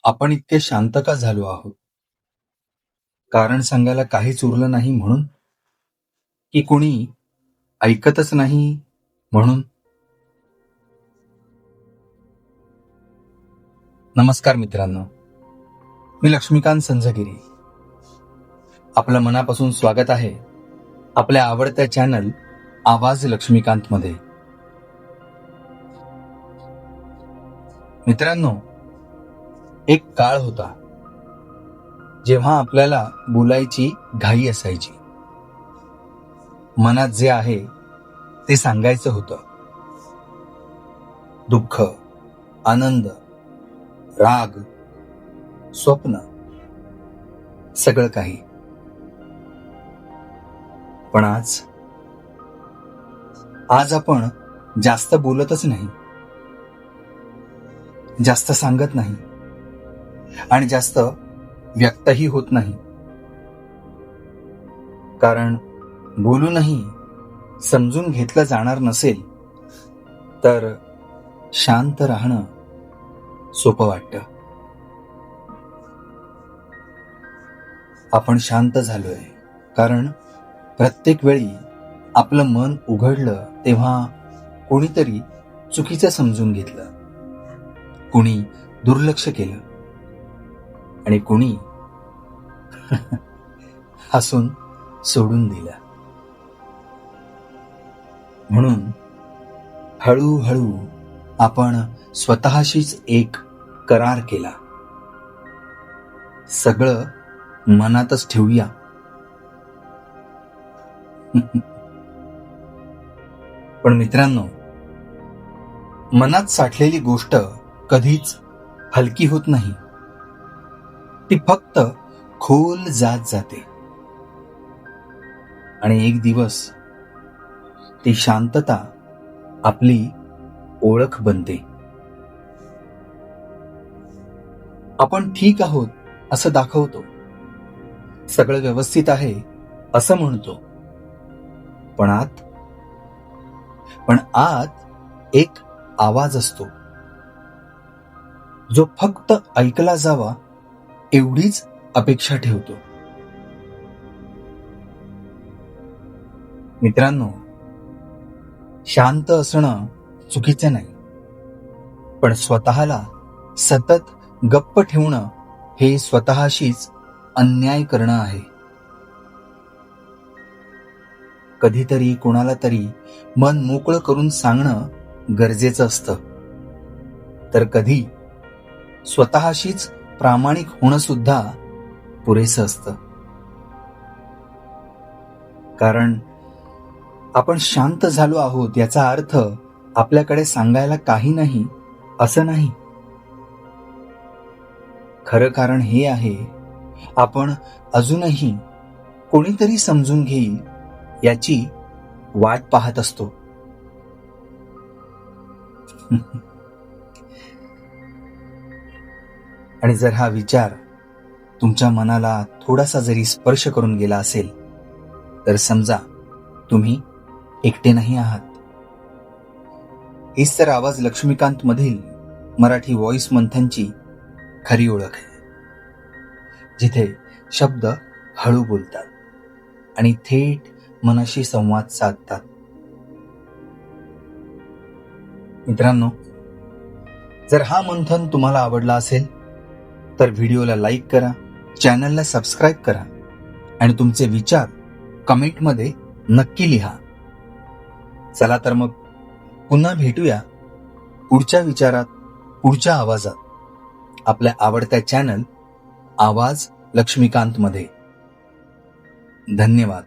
आपण इतके शांत का झालो आहोत? कारण सांगायला काहीच उरलं नाही म्हणून? की कुणी ऐकतच नाही म्हणून? नमस्कार मित्रांनो, मी लक्ष्मीकांत संझगिरी. आपलं मनापासून स्वागत आहे आपल्या आवडत्या चॅनल आवाज लक्ष्मीकांत मध्ये. मित्रांनो, एक काळ होता जेव्हा आपल्याला बोलायची घाई असायची. मनात जे आहे ते सांगायचं होतं. दुःख, आनंद, राग, स्वप्न, सगळं काही. पण आज आपण जास्त बोलतच नाही, जास्त सांगत नाही आणि जास्त व्यक्तही होत नाही. कारण बोलूनही समजून घेतलं जाणार नसेल तर शांत राहणं सोपं वाटतं. आपण शांत झालोय कारण प्रत्येक वेळी आपलं मन उघडलं तेव्हा कोणीतरी चुकीचं समजून घेतलं, कुणी दुर्लक्ष केलं आणि कुणी हसून सोडून दिलं. म्हणून हळूहळू आपण स्वतःशीच एक करार केला. सगळं मनातच ठेवूया. पण मित्रांनो, मनात साठलेली गोष्ट कधीच हलकी होत नाही. ती फक्त खोल जात जाते आणि एक दिवस ती शांतता आपली ओळख बनते. आपण ठीक आहोत असं दाखवतो, सगळं व्यवस्थित आहे असं म्हणतो, पण आत एक आवाज असतो जो फक्त ऐकला जावा एवढीच अपेक्षा ठेवतो. मित्रांनो, शांत असणं चुकीचं नाही, पण स्वतःला सतत गप्प ठेवणं हे स्वतःशीच अन्याय करणं आहे. कधीतरी कोणाला तरी मन मोकळं करून सांगणं गरजेचं असतं, तर कधी स्वतःशीच प्रामाणिक होणं सुद्धा पुरेसं असतं. कारण आपण शांत झालो आहोत याचा अर्थ आपल्याकडे सांगायला काही नाही असं नाही. खरं कारण हे आहे, आपण अजूनही कोणीतरी समजून घेईल याची वाट पाहत असतो. आणि जर हा विचार तुमच्या मनाला थोडासा जरी स्पर्श करून गेला असेल तर समजा तुम्ही एकटे नाही आहात. हीच तर आवाज लक्ष्मीकांत मधील मराठी व्हॉइस मंथनची खरी ओळख आहे, जिथे शब्द हळू बोलतात आणि थेट मनाशी संवाद साधतात. मित्रांनो, जर हा मंथन तुम्हाला आवडला असेल तर व्हिडिओला लाईक करा, चॅनलला सबस्क्राईब करा आणि तुमचे विचार कमेंटमध्ये नक्की लिहा. चला तर मग पुन्हा भेटूया पुढच्या विचारात, पुढच्या आवाजात, आपल्या आवडत्या चॅनल आवाज लक्ष्मीकांत मध्ये. धन्यवाद.